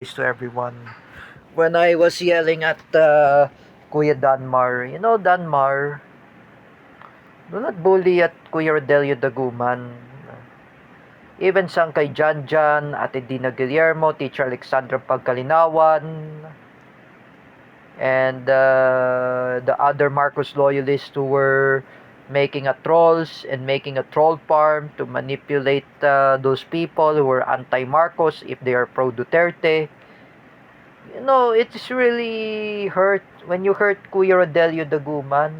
To everyone. When I was yelling at Kuya Danmar, Danmar, do not bully at Kuya Rodelio Daguman. Even sang kay Jan Jan, Ate Dina Guillermo, Teacher Alexandra Pagkalinawan, and the other Marcos loyalists who were making a trolls and making a troll farm to manipulate those people who were anti-Marcos if they are pro-Duterte. It's really hurt when you hurt Kuya Rodelio Daguman.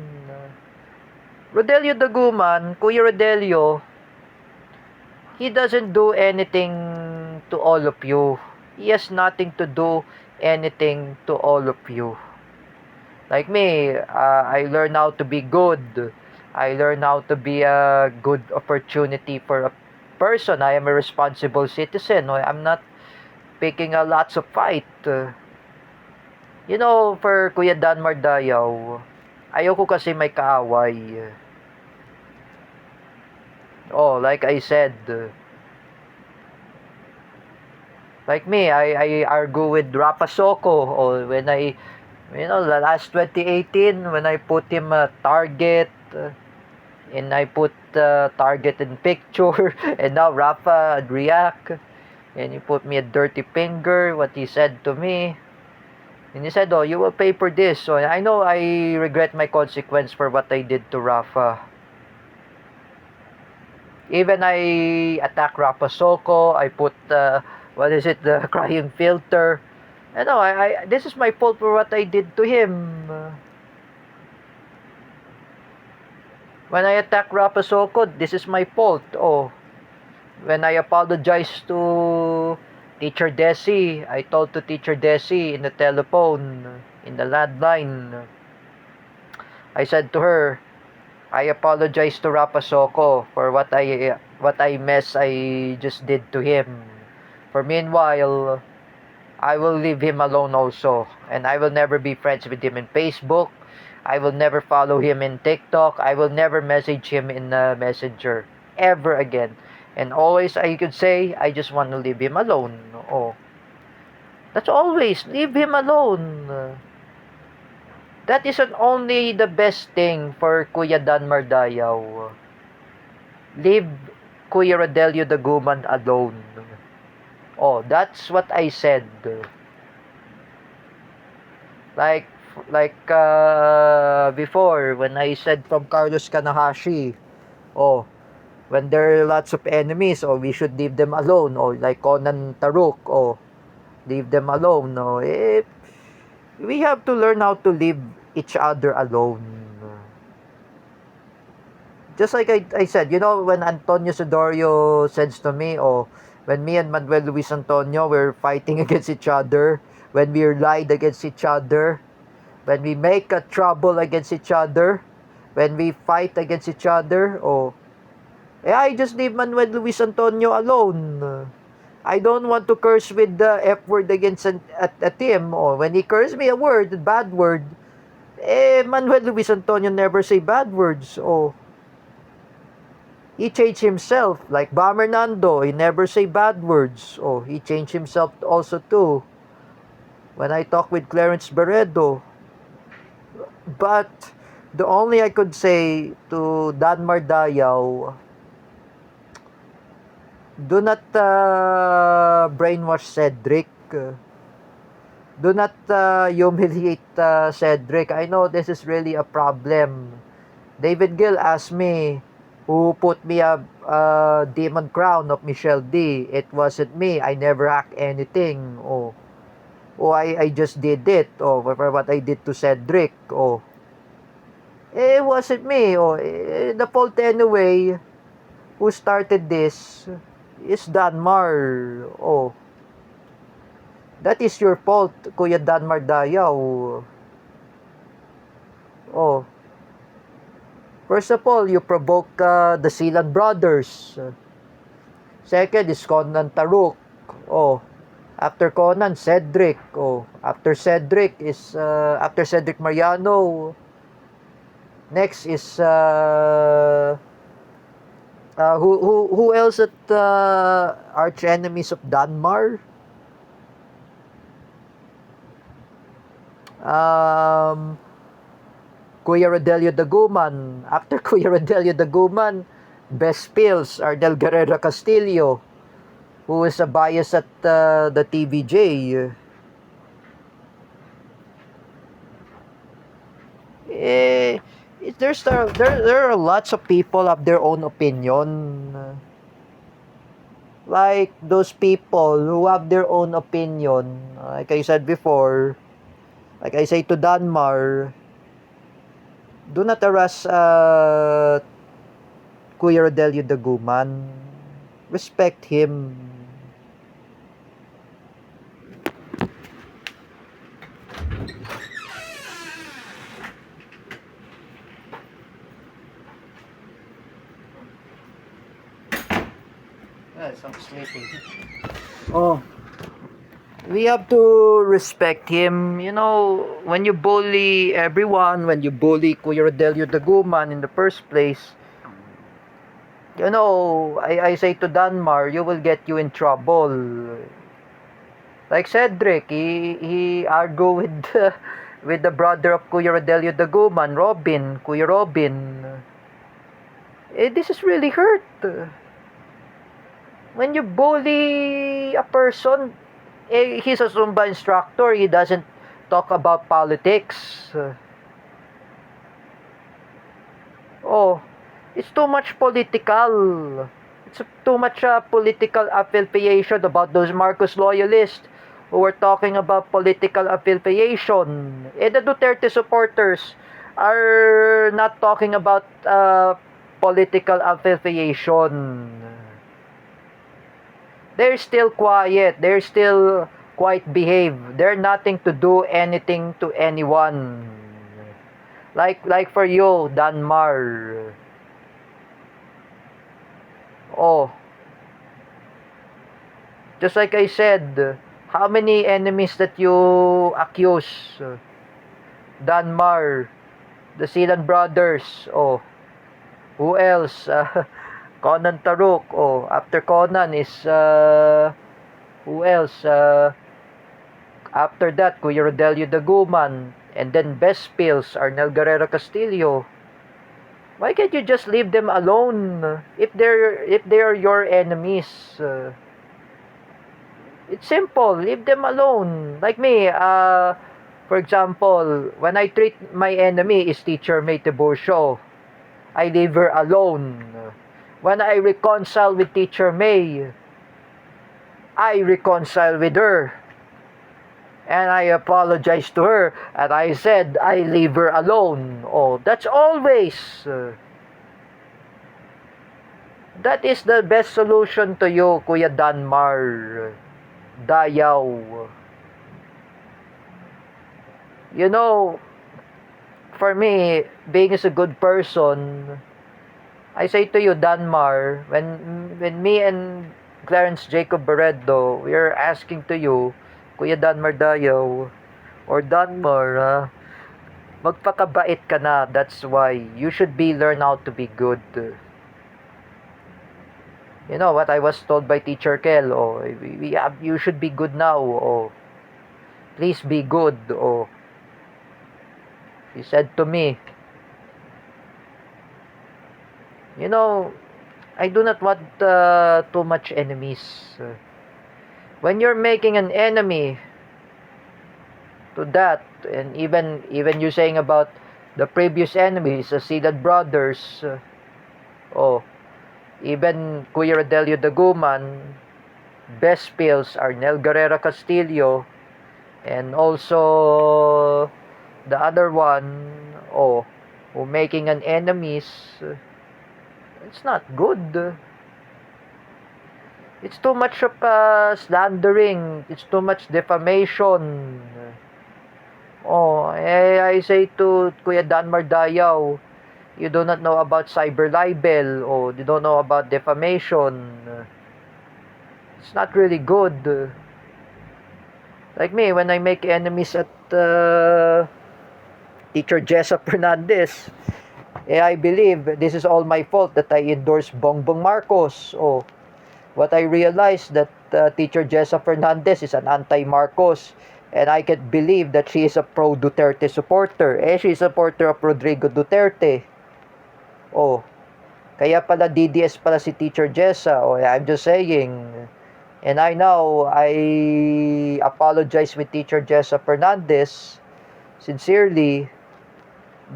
Rodelio Daguman, Kuya Rodelio, he doesn't do anything to all of you. He has nothing to do anything to all of you. Like me, I learn how to be good. I learn how to be a good opportunity for a person. I am a responsible citizen. I'm not picking a lots of fight. For Kuya Danmar Dayaw, ayoko kasi may kaaway. Like I said, like me, I argue with Rapasoko. When the last 2018, when I put him a target, and I put target in picture, and now Rafa react, and he put me a dirty finger, what he said to me. And he said, you will pay for this. So I know I regret my consequence for what I did to Rafa. Even I attack Rafa Soko, I put, the crying filter. This is my fault for what I did to him. When I attack Rafa Soko, this is my fault. When I apologize to Teacher Desi, I told to Teacher Desi in the telephone, in the landline, I said to her, I apologize to Rapasoko for what I just did to him. For meanwhile, I will leave him alone also, and I will never be friends with him in Facebook. I will never follow him in TikTok. I will never message him in Messenger ever again. And always I could say, I just want to leave him alone. That's always leave him alone. That isn't only the best thing for Kuya Danmar Dayaw. Leave Kuya Rodelio Daguman alone. That's what I said. Like before, when I said from Carlos Kanahashi, when there are lots of enemies, we should leave them alone. Like Conan Taruk, leave them alone. We have to learn how to leave each other alone. Just like I said, when Antonio Sodorio says to me, when me and Manuel Luis Antonio were fighting against each other, when we lied against each other, when we make a trouble against each other, when we fight against each other, I just leave Manuel Luis Antonio alone. I don't want to curse with the F word against at him. When he cursed me a word, a bad word, Manuel Luis Antonio never say bad words. He changed himself. Like Bomber Nando, he never say bad words. He changed himself also too. When I talk with Clarence Barredo. But the only I could say to Danmar Dayaw, do not brainwash Cedric. Do not humiliate Cedric. I know this is really a problem. David Gill asked me who put me a demon crown of Michelle D. It wasn't me. I never hacked anything. I just did it. For what I did to Cedric. It wasn't me. The fault anyway, who started this is Danmar. That is your fault, Kuya Danmar Dayaw. First of all, you provoke the Silan brothers. Second is Conan Taruk. After Conan, Cedric. After Cedric is after Cedric Mariano. Next is who else at arch enemies of Danmar? Um, Kuya Rodelio Daguman. After Kuya Rodelio Daguman, best pills are Del Guerrero Castillo, who is a bias at the TVJ. Eh, there are lots of people have their own opinion. Like those people who have their own opinion, like I said before, like I say to Danmar, do not harass Kuya Rodelio Daguman. Respect him. Yes, I'm sleeping. Oh, we have to respect him. You know, when you bully everyone, when you bully Kuya Rodelio Daguman in the first place, you know, I say to Danmar, you will get you in trouble. Like Cedric, he argued with with the brother of Kuya Rodelio Daguman, Robin, Kuya Robin. This is really hurt. When you bully a person, he's a Zumba instructor, he doesn't talk about politics. Oh, it's too much political. It's too much political affiliation about those Marcos loyalists who were talking about political affiliation. The Duterte supporters are not talking about political affiliation. They're still quiet. They're still quite behave. They're nothing to do anything to anyone. Like for you, Danmar. Oh, just like I said, how many enemies that you accuse? Danmar, the Silan brothers. Oh, who else? Conan Taruk. Oh, after Conan is who else? After that, Kuya Rodelio Daguman, and then best pills, Arnel Guerrero Castillo. Why can't you just leave them alone if they're your enemies? It's simple. Leave them alone. Like me, for example, when I treat my enemy is Teacher May Tiburcio, I leave her alone. When I reconcile with Teacher May, I reconcile with her. And I apologize to her. And I said, I leave her alone. Oh, that's always. That is the best solution to you, Kuya Danmar. Dayaw. You know, for me, being as a good person, I say to you, Danmar, when me and Clarence Jacob Barredo, we are asking to you, Kuya Danmar Dayaw, or Danmar, magpakabait ka na. That's why you should learn how to be good. You know what I was told by Teacher Kel? Oh, you should be good now. Oh, please be good. Oh, he said to me, you know, I do not want too much enemies. When you're making an enemy to that, and even you saying about the previous enemies, the Silan brothers, oh, even Kuya Rodelio Daguman, best pills are Nel Guerrero Castillo, and also the other one, oh, who making an enemies, it's not good. It's too much of slandering. It's too much defamation. Oh, I say to Kuya Danmar Dayaw, you do not know about cyber libel, or you don't know about defamation. It's not really good. Like me, when I make enemies at Teacher Jessa Fernandez, I believe this is all my fault that I endorse Bongbong Marcos. Oh, what I realized that Teacher Jessa Fernandez is an anti-Marcos And I can't believe that she is a pro-Duterte supporter. She's a supporter of Rodrigo Duterte. Oh, kaya pala DDS pala si Teacher Jessa. Oh, I'm just saying. And I apologize with Teacher Jessa Fernandez. Sincerely,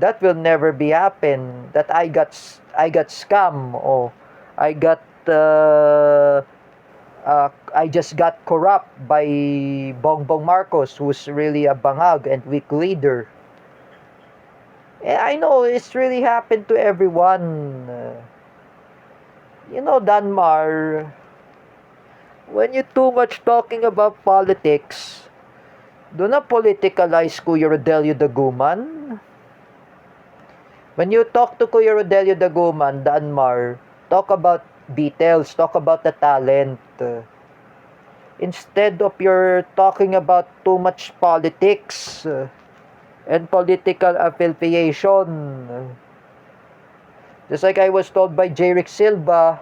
that will never be happen. That I got scam. Oh, I got I just got corrupt by Bongbong Marcos, who's really a bangag and weak leader. And I know it's really happened to everyone. Danmar, when you too much talking about politics, do not politicalize Kuya Rodelio Daguman. When you talk to Kuya Rodelio Daguman, Danmar, talk about details, talk about the talent. Instead of your talking about too much politics and political affiliation. Just like I was told by Jerick Silva,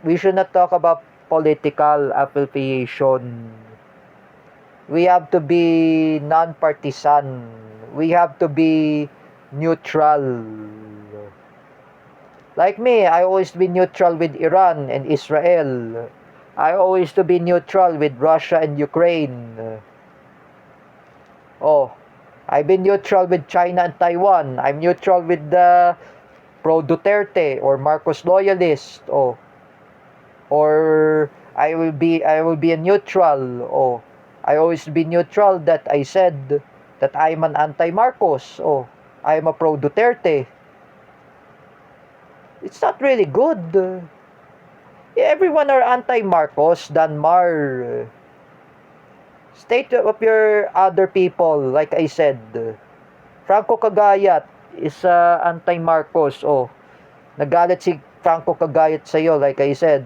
we should not talk about political affiliation. We have to be non-partisan. We have to be neutral. Like me, I always be neutral with Iran and Israel. I always to be neutral with Russia and Ukraine. Oh, I've been neutral with China and Taiwan. I'm neutral with the pro-Duterte or Marcos loyalist. Oh, or I will be a neutral. Oh, I always be neutral that I said that I'm an anti-Marcos. Oh, I'm a pro-Duterte. It's not really good. Everyone are anti-Marcos, Danmar. State of your other people, like I said. Franco Cagayat is anti-Marcos. Oh, nagalit si Franco Cagayat sa'yo, like I said.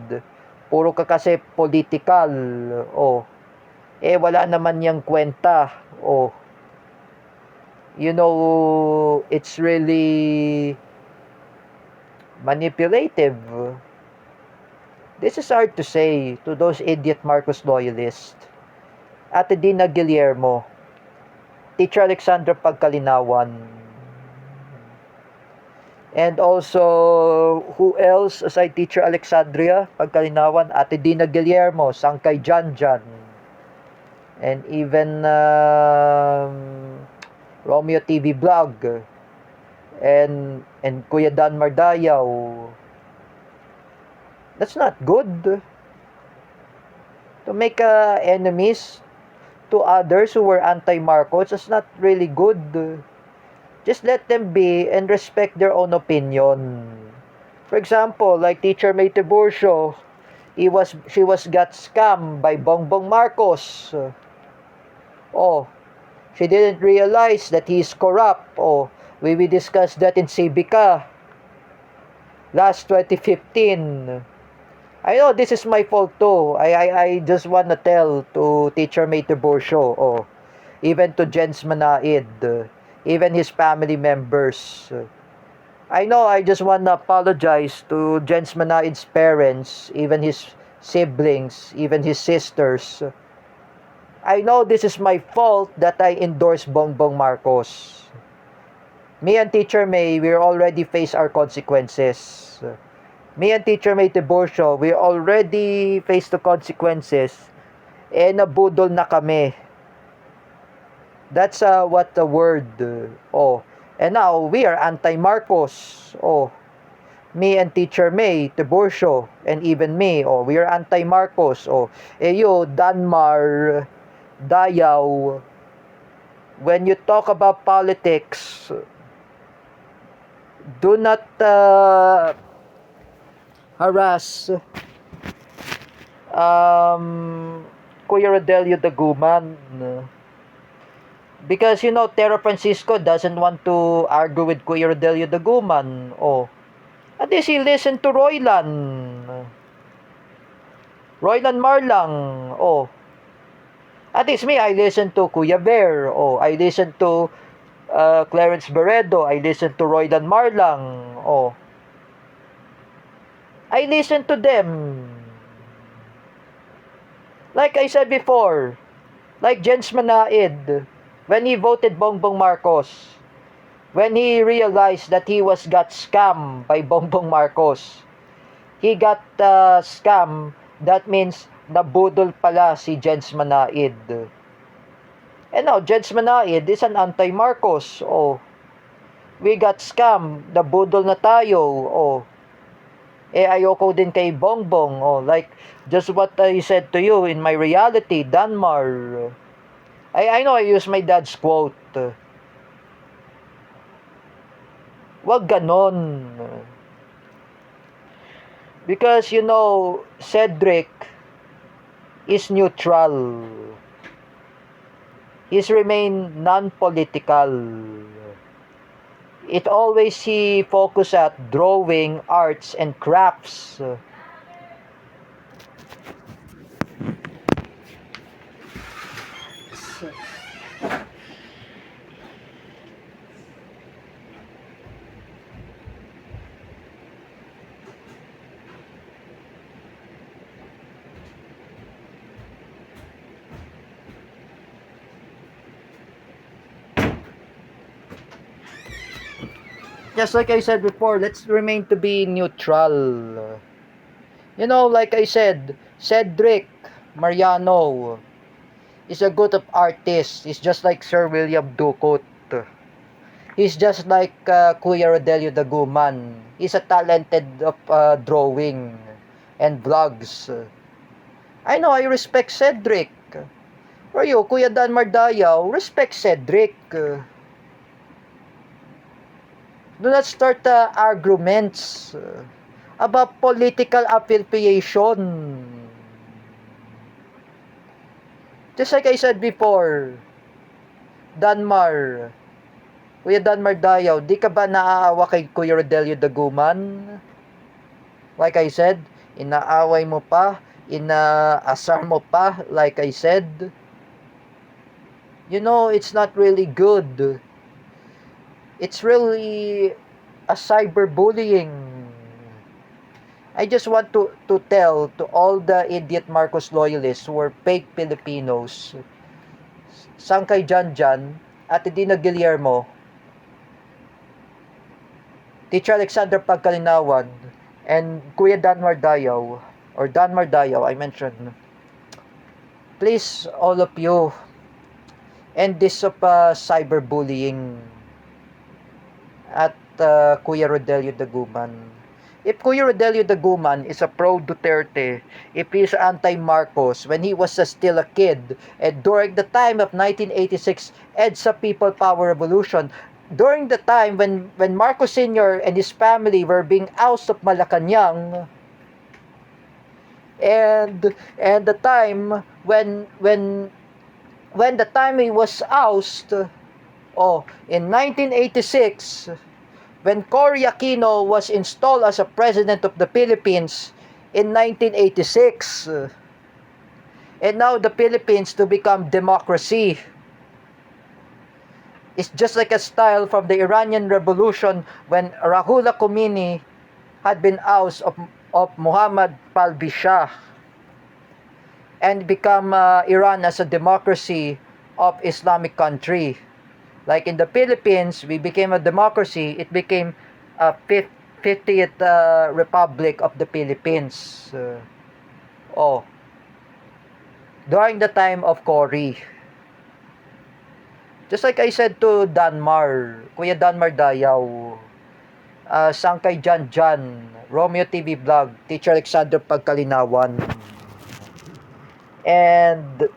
Puro ka kasi political. Oh, wala naman yang kwenta. Oh, it's really manipulative. This is hard to say to those idiot Marcos loyalists. Ate Dina Guillermo, Teacher Alexandra Pagkalinawan, and also, who else aside Teacher Alexandria Pagkalinawan? Ate Dina Guillermo, Sangkay Janjan, and even Romeo TV Vlog, and Kuya Dan Mardayaw. That's not good. To make enemies to others who were anti-Marcos, that's not really good. Just let them be and respect their own opinion. For example, like Teacher May Tiburcio, she was got scammed by Bongbong Marcos. Oh, she didn't realize that he's corrupt. Oh, we discussed that in Civica last 2015. I know this is my fault too. I just want to tell to Teacher May Tiburcio, oh, even to Jens Manaid, even his family members. I know I just want to apologize to Jens Manaid's parents, even his siblings, even his sisters. I know this is my fault that I endorsed Bongbong Marcos. Me and Teacher May, we already face our consequences. Me and Teacher May Tiburcio, we already face the consequences. Nabudol na kami. That's what the word. Oh. And now, we are anti-Marcos. Oh. Me and Teacher May Tiburcio, and even me, oh, we are anti-Marcos. Oh. You, Danmar, Dayaw, when you talk about politics, do not harass Kuya Rodelio Daguman, because Tero Francisco doesn't want to argue with Kuya Rodelio Daguman. Oh, at least he listened to Roylan Marlang. Oh, at least me, I listen to Kuya Bear. Oh, I listen to Clarence Beredo. I listen to Roylan Marlang. Oh, I listen to them. Like I said before, like Jens Manaid, when he voted Bongbong Marcos, when he realized that he was got scammed by Bongbong Marcos, he got scam, that means nabudol pala si Jens Manaid. And now, Jens Manaid is an anti-Marcos. Oh, we got scam, nabudol na tayo. Oh, ayoko din kay Bongbong. Oh, like, just what I said to you in my reality, Danmar. I know I use my dad's quote. Wag ganon. Because, Cedric is neutral. He's remain non-political. It always he focus at drawing, arts, and crafts. Just like I said before, let's remain to be neutral. Like I said, Cedric Mariano is a good artist. He's just like Sir William Ducot. He's just like Kuya Rodelio Daguman. He's a talented of drawing and vlogs. I know, I respect Cedric. For you, Kuya Dan Mardayaw, respect Cedric. Do not start arguments about political affiliation. Just like I said before, Danmar, Kuya Danmar Dayaw, di ka ba naaawa kay Kuya Rodelio Daguman? Like I said, inaaway mo pa, inaasar mo pa, like I said. It's not really good. It's really a cyberbullying. I just want to tell to all the idiot Marcos loyalists who are fake Filipinos, Sangkay Janjan, Ate Dina Guillermo, Teacher Alexander Pagkalinawan, and Kuya Danmar Dayaw, or Danmar Dayaw, I mentioned. Please, all of you, end this of cyberbullying at Kuya Rodelio Daguman. If Kuya Rodelio Daguman is a pro-Duterte, if he's anti-Marcos, when he was still a kid, and during the time of 1986 EDSA People Power Revolution, during the time when Marcos Sr. and his family were being ousted of Malacanang, and the time when the time he was ousted, in 1986, when Cory Aquino was installed as a president of the Philippines in 1986, and now the Philippines to become democracy. It's just like a style from the Iranian Revolution when Ruhollah Khomeini had been ousted of Muhammad Pahlavi Shah and become Iran as a democracy of Islamic country. Like in the Philippines, we became a democracy. It became a 50th Republic of the Philippines. During the time of Cory. Just like I said to Danmar, Kuya Danmar Dayaw, Sangkay Janjan, Romeo TV Vlog, Teacher Alexander Pagkalinawan, and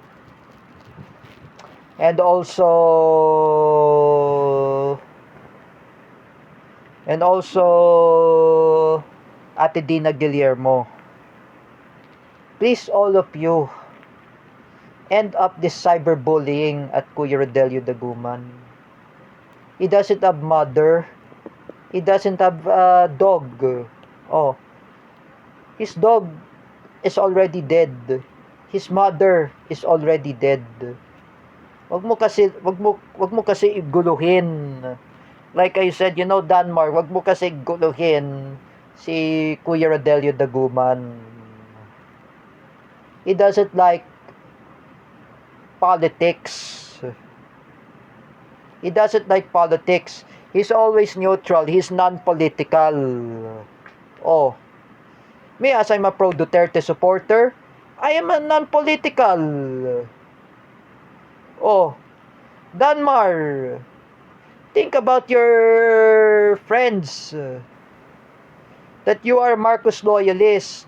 also Ate Dina Guillermo. Please, all of you, end up this cyberbullying at Kuya Rodelio Daguman. He doesn't have mother. He doesn't have a dog. His dog is already dead. His mother is already dead. Wag mo kasi iguluhin. Like I said, Danmar, wag mo kasi iguluhin si Kuya Rodelio Daguman. He doesn't like politics. He doesn't like politics. He's always neutral. He's non-political. Oh. Me, as I'm a pro-Duterte supporter, I am a non-political. Oh. Danmar. Think about your friends. That you are Marcos loyalist.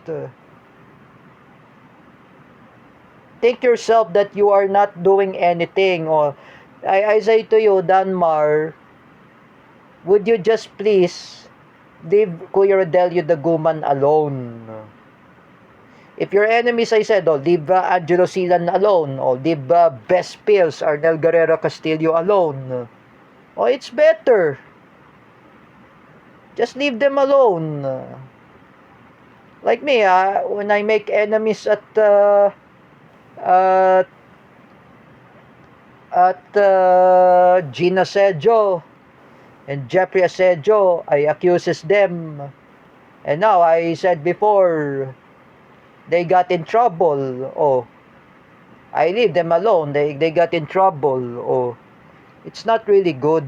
Think yourself that you are not doing anything. Oh. I say to you, Danmar, would you just please leave Kuya Rodelio Daguman alone? If your enemies, I said, leave Angelo Silan alone, leave Best Pills, Arnel Guerrero Castillo alone. It's better. Just leave them alone. Like me, when I make enemies at Gina Sejo and Jeffrey Asejo, I accuses them. And now, I said before, they got in trouble. I leave them alone. They got in trouble. It's not really good.